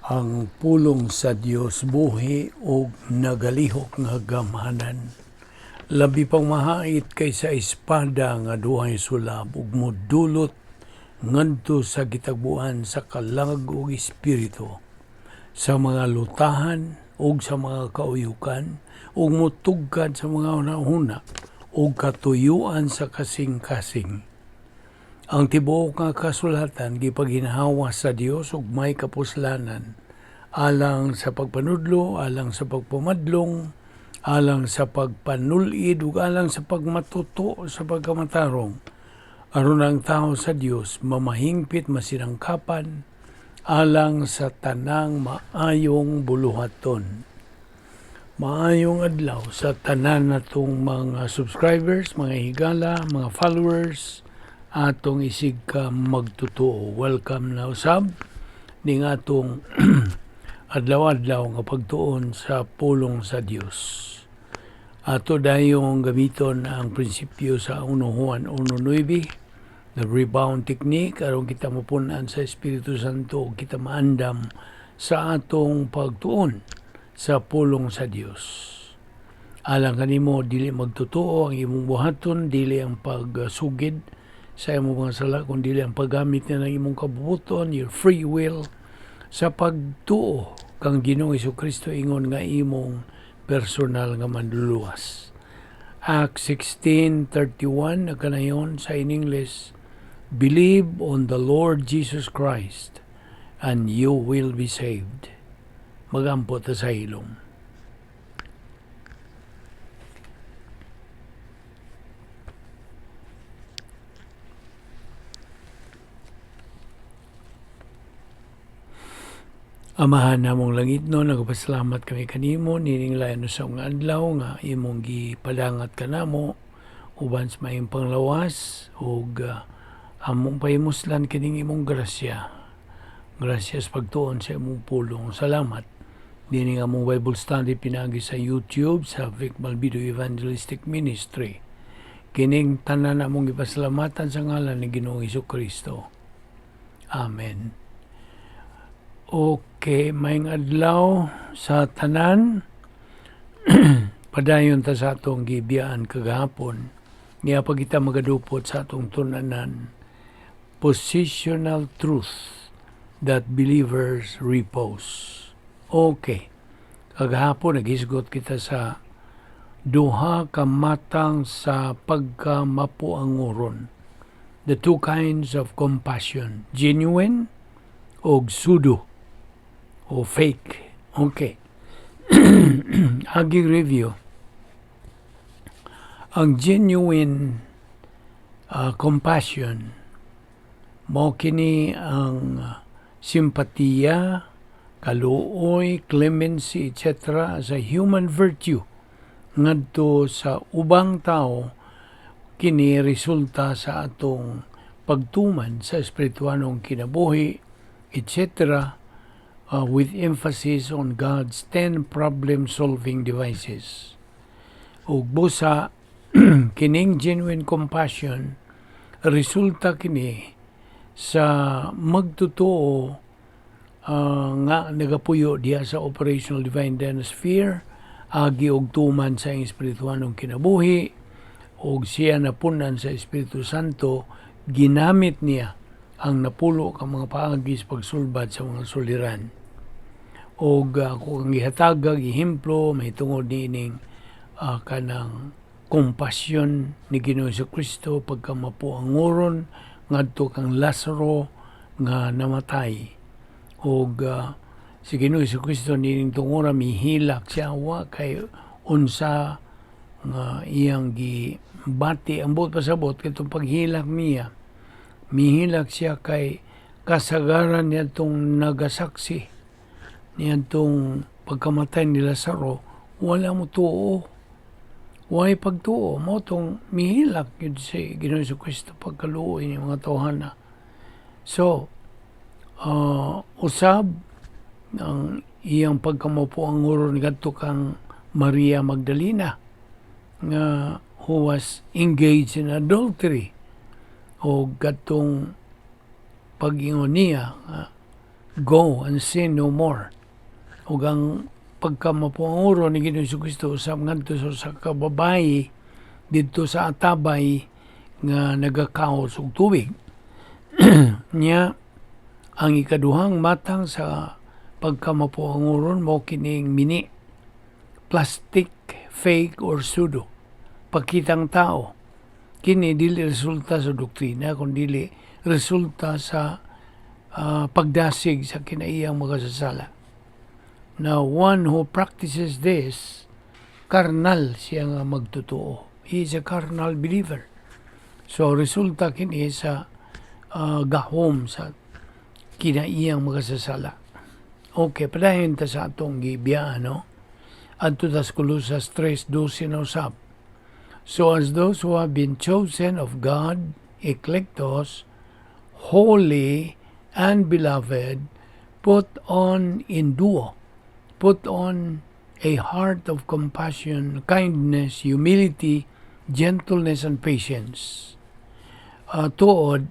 Ang pulong sa Dios buhi o nagalihok nga gamhanan. Labi pang mahait kaysa espada nga duhay sulab ug modulot ngadto sa gitagbuan sa kalag ug espiritu, sa mga lutahan ug sa mga kauyukan ug motugkad sa mga hunahuna ug katuyuan sa kasing-kasing. Ang tibuok nga kasulatan gipaghinhawa sa Dios ug may kapuslanan alang sa pagpanudlo, alang sa pagpamadlong, alang sa pagpanulid ug alang sa pagmatuto sa pagkamatarong. Aron ang tao sa Dios mamahingpit masinangkapan alang sa tanang maayong buluhaton. Maayong adlaw sa tanan natong mga subscribers, mga higala, mga followers, atong isig ka magtutuo. Welcome na usab ning atong adlaw-adlaw nga pagtuon sa pulong sa Dios. Ato dayong gamiton ang prinsipyo sa 1 Juan 1:9, the rebound technique, aron kita mapunan sa Espiritu Santo, kita maandam sa atong pagtuon sa pulong sa Dios. Alang kanimo dili magtutuo ang imong buhaton, dili ang pagsugid sa imong mga sala, kundi ang paggamit na ng imong kabubuton, your free will, sa pagtuo kang Ginoong Jesucristo ingon nga imong personal nga manluluwas. Acts 16:31 nakanayon sa in English, believe on the Lord Jesus Christ and you will be saved. Magampot sa hilom. Amahan namong langit no, nagpasalamat kami kanimo nining layon sa mga adlaw nga imong gipadangat kanamo uban sa maayong panglawas ug among pahimuslan kining imong grasya. Grasya sa pagtuon sa imong pulong. Salamat. Dini nga among Bible study pinagi sa YouTube sa Balbido Evangelistic Ministry. Kining tanan among gipasalamatan sa ngalan ni Ginoong Jesucristo. Amen. Okay, maayong adlaw sa tanan. Padayon ta sa atong gibiyaan kagahapon. Niya pa kita magadupot sa atong tunanan. Positional Truth that Believers Repose. Okay. Kagahapon naghisgot kita sa duha ka matang sa pagkamapuanguron. The two kinds of compassion, genuine o pseudo o fake. Okay. Aging review. Ang genuine compassion mao kini ang simpatiya, kaluoy, clemency, etc. sa human virtue ngadto sa ubang tao. Kini resulta sa atong pagtuman sa espirituanong kinabuhi, etc. With emphasis on God's 10 problem-solving devices. Ug busa kining genuine compassion resulta kini sa magtutuo nga nagapuyo diha sa operational divine dynasty, agi og tuman sa espirituanong kinabuhi, og siya napunan sa Espiritu Santo, ginamit niya ang napulo ka mga paagi sa pagsulbad sa mga suliran. Og ako ang gihatagag ihemplo mahitungod niining kanang kompasyon ni Ginoong Jesucristo pagka mapuanguron ngadto kang Lazaro nga namatay. Og si Ginoong Jesucristo nining tungora mihilak siya wa kay unsa nga iyang gibati ang buot pasabot kitong paghilak niya. Mihilak siya kay kasagaran niya itong nagasaksi niya itong pagkamatay ni Lazaro, wala mo tuo. Why pagtuo? Mo itong mihilak yun si Ginoong Jesucristo pagkaluoy ni mga tawhana. So, usab ang iyang pagkamapuanguron ngadto kang Maria Magdalena nga who was engaged in adultery o gatong pag-ingon niya go and sin no more. Ug ang pagkamapuanguro ni Ginoong Jesucristo usab ngadto sa kababayi didto sa atabay nga nagakaos og tubig. Nya ang ikaduhang matang sa pagkamapuanguron mo kining mini, plastic, fake or pseudo. Pakitang tao. Kini dili resulta sa doktrina kundi resulta sa pagdasig sa kinaiyang makasasala. Now, one who practices this, karnal siya nga magtotoo. He is a carnal believer. So, resulta kini sa gahom sa kinaiyang makasasala. Okay, padayon ta sa atong gibiyaan, no? Adto tas Colosas 3:12 na usab. So as those who have been chosen of God, eklektos, holy, and beloved, put on a heart of compassion, kindness, humility, gentleness, and patience. Tuod,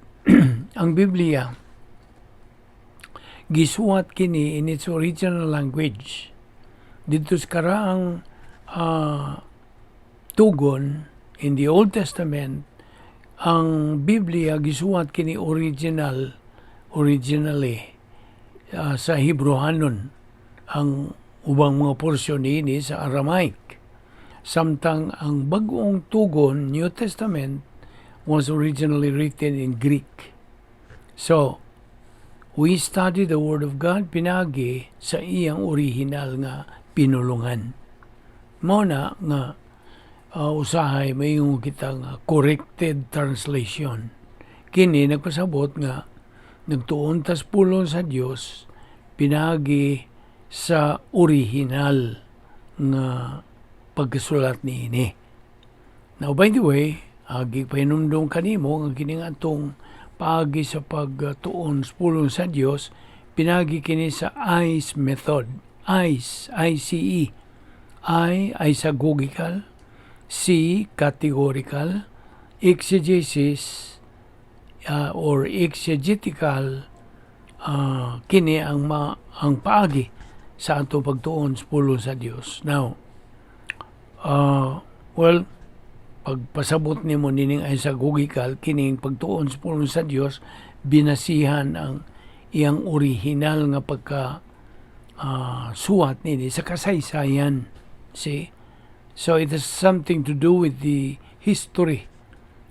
ang Biblia, gisuwat kini in its original language. Dito sa karaang tugon in the Old Testament, ang Biblia gisuwat kini originally sa Hebrewanon. Ang ubang mga porsyon ini sa Aramaic. Samtang ang bagong tugon, New Testament, was originally written in Greek. So, we study the Word of God pinagi sa iyang original nga pinulungan. Muna nga usahay mayong kitang corrected translation. Kini nagpasabot nga nagtuon tas pulong sa Dios pinagi sa original nga pagkasulat niini. Now, by the way, agi pahinumdum kanimo nga kini nga atong paagi sa pagtuon sa pulong sa Dios pinagi kini sa ICE method. ICE, I-C-E. I, isagogical. C, categorical. Exegesis or exegetical, kini ang paagi sa atong pagtuon sa pulong sa Dios. Now, pagpasabot nimo nining isagogical, kining pagtuon sa pulong sa Dios, binasihan ang iyang original nga suwat nini sa kasaysayan. See? So it has something to do with the history.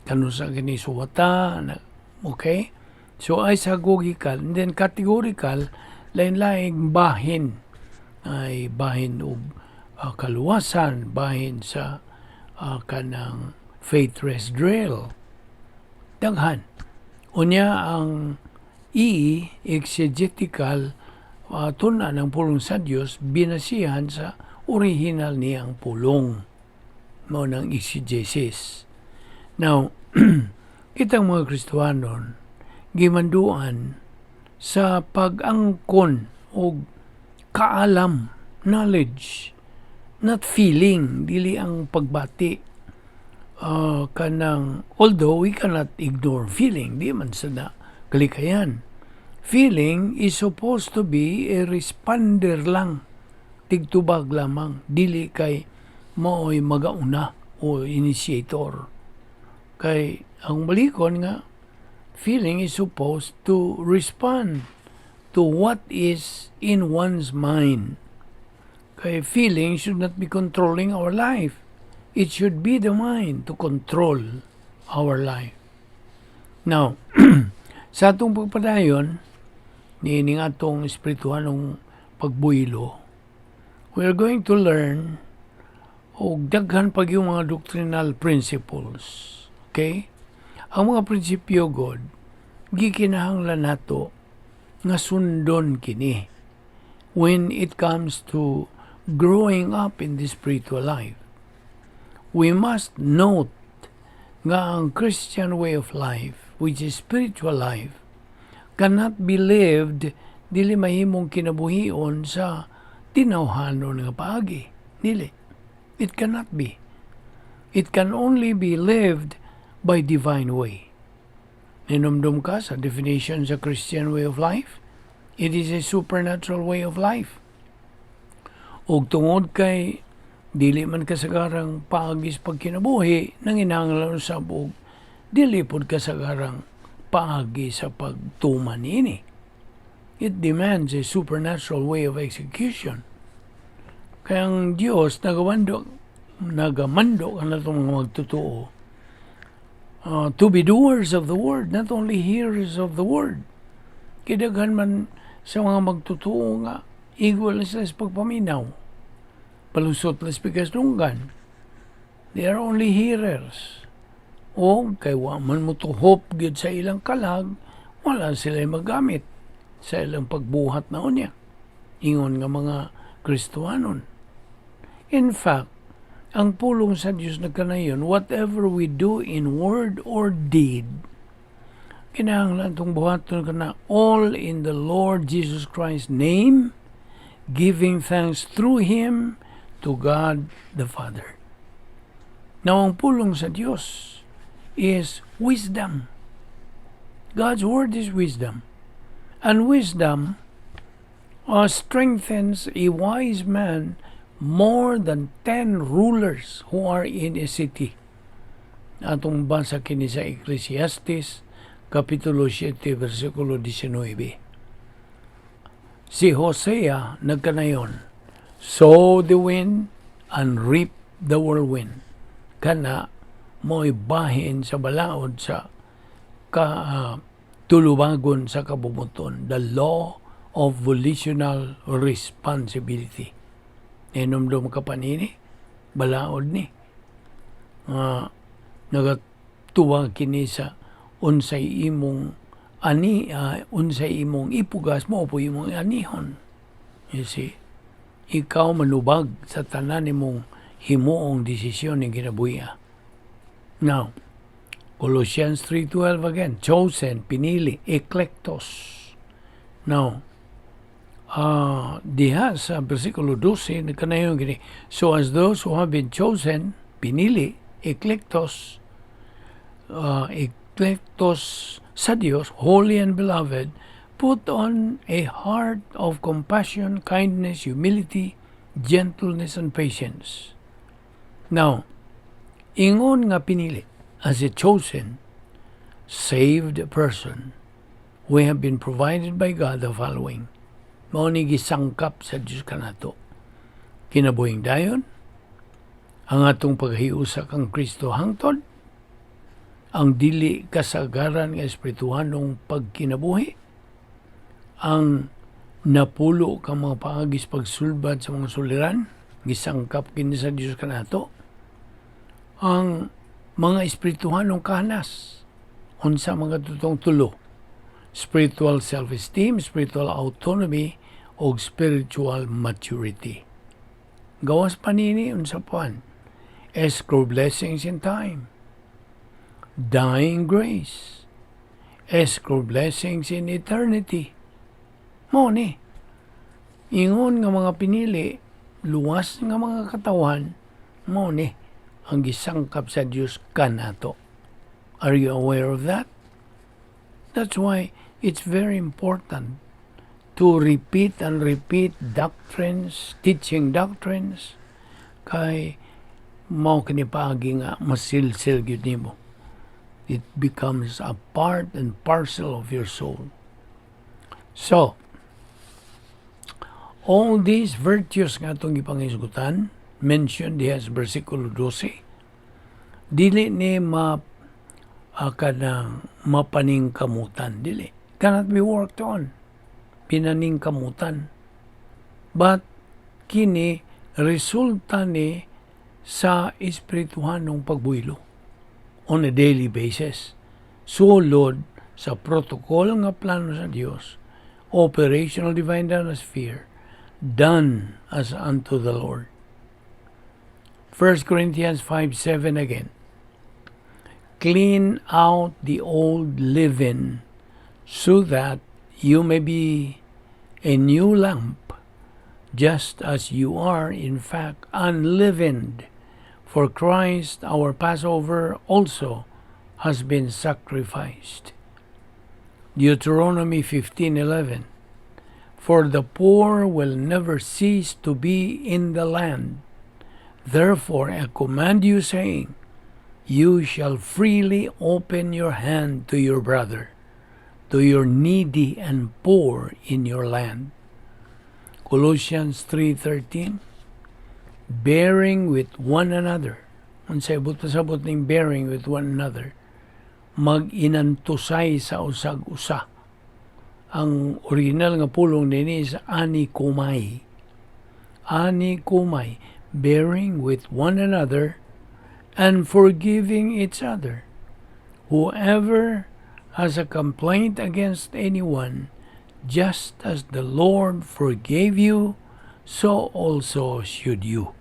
Kano sa kini suwata, okay? So isagogical, and then categorical, lain-laing bahin. Ay bahin og kaluwasan, bahin sa kanang faith rest drill. Daghan. Unya ang exegetical, tuna ng pulong sa Diyos, binasihan sa original niyang pulong. Mo ng exegesis. Now, kitang mga Kristohanon, gimanduan sa pag-angkon o kaalam, knowledge, not feeling, dili ang pagbati. Although we cannot ignore feeling, di man sa kalikayan. Feeling is supposed to be a responder lang, tigtubag lamang, dili kay mao'y magauna o initiator. Kay ang balikon nga, feeling is supposed to respond to what is in one's mind. Kay feeling should not be controlling our life. It should be the mind to control our life. Now, sa atong pagpadayon, nining atong espirituhanong pagbuylo, we are going to learn og daghan pag yung mga doctrinal principles. Okay? Ang mga prinsipyo, God, gikinahanglan nato nga sundon kini when it comes to growing up in the spiritual life. We must note nga ang Christian way of life, which is spiritual life, cannot be lived dili mahimong kinabuhion sa tinawhanon nga paagi. Dili. It cannot be. It can only be lived by divine way. Ninumdum ka sa definition sa Christian way of life? It is a supernatural way of life. Ug tungod kay dili man kasagarang paagis pagkinabuhi, nanginahanglan sa og dili pod kasagarang paagi sa pagtuman ini. It demands a supernatural way of execution. Kaya ang Diyos nagamando ka na itong mga magtotoo to be doers of the word, not only hearers of the word. Kidaghan man sa mga magtotoo nga, igwal sila sa pagpaminaw. Palusot las pikasdunggan. They are only hearers. O kay wa man mo tuhop gid sa ilang kalag, wala sila magamit sa ilang pagbuhat na unya. Ingon nga mga Kristohanon. In fact, ang pulong sa Diyos na kanayon, whatever we do in word or deed, kinahanglan itong buhaton ka na all in the Lord Jesus Christ's name, giving thanks through Him to God the Father. Now, ang pulong sa Diyos is wisdom. God's Word is wisdom. And wisdom strengthens a wise man more than 10 rulers who are in a city. Atong basa kini sa Ecclesiastes, Kapitulo 7, versikulo 19. Si Hosea nagkanayon, sow the wind and reap the whirlwind. Kana mo'y bahin sa balaod sa tulubagon sa kabumuton. The law of volitional responsibility. Enumdum ka pa nini, balaod ni. Nagatuwa kini sa unsay imong unsay imong ipugas mo po imong anihon. You see, ikaw manubag sa tanan nimong himuong desisyon ng kinabuhi. Now, Colossians 3:12 again, chosen, pinili, eklektos. Now, diha sa versikulo 12, nagkanayon gini, so as those who have been chosen, pinili, eklektos sa Diyos, holy and beloved, put on a heart of compassion, kindness, humility, gentleness, and patience. Now, ingon nga pinili, as a chosen, saved person, we have been provided by God the following. Mao ni gisangkap sa Diyos kanato. Kinabuhing dayon, ang atong paghiusa kang Kristo hangtod, ang dili kasagaran nga espirituhanong pagkinabuhi, ang napulo ka mga paagis pagsulbad sa mga suliran, gisangkap kini sa Diyos kanato, ang mga espirituhanong kahanas, unsa mga tutong tulo, spiritual self-esteem, spiritual autonomy, o spiritual maturity. Gawas panini, unsa puan, escrow blessings in time, dying grace, escrow blessings in eternity. Mo ni, ingon nga mga pinili, luwas nga mga katawan, mo ni, ang gisangkap sa Diyos kanato. Are you aware of that? That's why it's very important to repeat and repeat doctrines, teaching doctrines, kay mao kini paagi nga masilsil gyud nimo. It becomes a part and parcel of your soul. So, all these virtues nga itong ipangisgutan, mentioned diha sa versikulo 12, dili ni kanang mapaningkamutan, dili. Cannot be worked on. Pinaningkamutan. But, kini, resulta ni sa espirituhanong pagbuylo on a daily basis. Sulod sa protocol nga plano sa Dios, operational divine atmosphere, done as unto the Lord. 1 Corinthians 5:7 again. Clean out the old leaven so that you may be a new lump, just as you are in fact unleavened. For Christ, our Passover, also has been sacrificed. Deuteronomy 15:11. For the poor will never cease to be in the land. Therefore I command you, saying, you shall freely open your hand to your brother, to your needy and poor in your land. Colossians 3:13, bearing with one another. Ang sabot ng bearing with one another, mag-inantusay sa usag-usa. Ang original nga pulong nini is ani kumay. Ani kumay, bearing with one another and forgiving each other. Whoever has a complaint against anyone, just as the Lord forgave you, so also should you.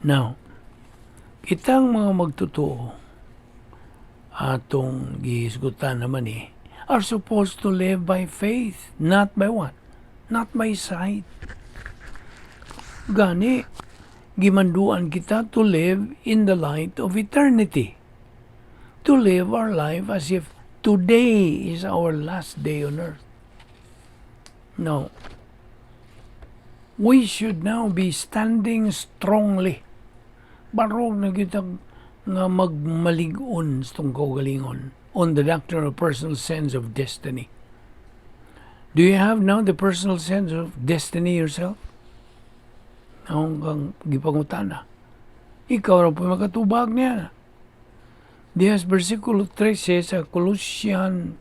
Now, kitang mga magtotoo, atong gihisgutan naman are supposed to live by faith, not by what? Not by sight. Gani, gimanduan kita to live in the light of eternity. To live our life as if today is our last day on earth. No. We should now be standing strongly. Barog na kita nga magmalig-on sa kaugalingon on the doctrine of personal sense of destiny. Do you have now the personal sense of destiny yourself? Ang kang gipangutana. Ikaw ra po makatubag niya. Diyas versikulo 13 sa Colossians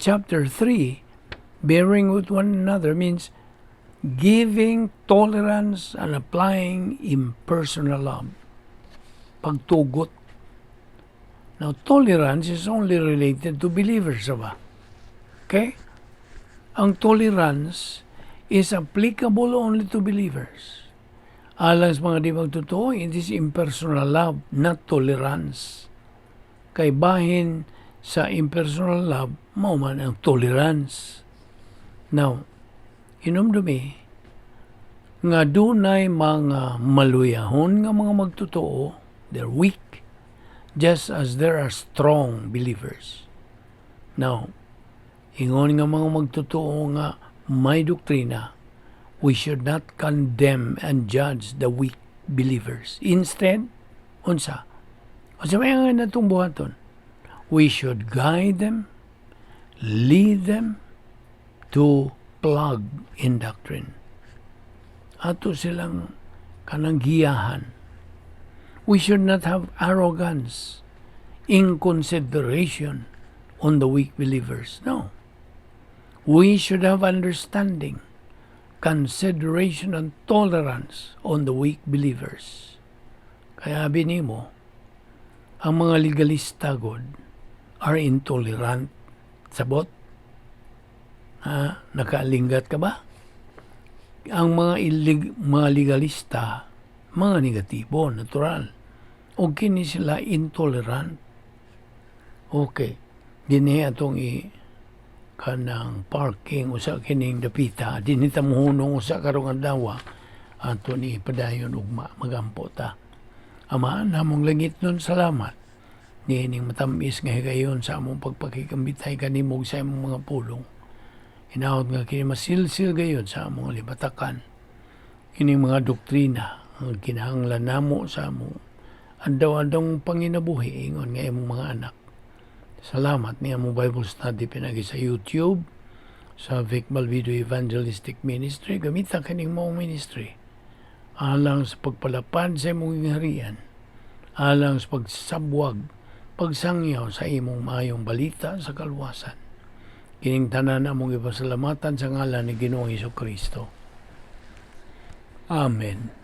chapter 3, bearing with one another means giving tolerance and applying impersonal love. Pagtugot. Now, tolerance is only related to believers, ba? Okay? Ang tolerance is applicable only to believers. Alang sa mga di magtotoo, it is impersonal love, not tolerance. Kay bahin sa impersonal love, mao man ang tolerance. Now, inumdumi, nga dunay mga maluyahon nga mga magtotoo, they're weak, just as there are strong believers. Now, ingon nga mga magtotoo nga may doktrina, we should not condemn and judge the weak believers. Instead, unsa? Unsa may nga natong buhaton? We should guide them, lead them to plug in doctrine. Ato silang kanang giyahan. We should not have arrogance, inconsideration on the weak believers. No. We should have understanding, consideration, and tolerance on the weak believers. Kaya binimo, ang mga legalista God are intolerant. Sabot? Nakaalinggat ka ba? Ang mga legalista, mga negatibo, natural. O kini sila intolerant. Okay. Dini atong kanang parking usa kining dapita. Dini ta mohunong usa karong adlaw. Ato ni padayon ugma magampo ta. Amaan namong langit nun salamat. Nining matamis nga higayon sa among pagpakikambitay kanimog sa among mga pulong. Hinaot nga kini masilsil gayon sa among libatakan. Kini mga doktrina ang kinahanglan namo sa among adlaw-adlawng panginabuhi ingon nga imong mga anak. Salamat niya among Bible study pinagi sa YouTube sa Vic Balbido Evangelistic Ministry. Gamita kaning mong ministry alang sa pagpalapad sa imong harian, alang sa pagsabwag, pagsangyaw sa imong maayong balita sa kaluwasan. Kining tanan among ipasalamatan sa ngalan ni Ginoong Hesukristo. Amen.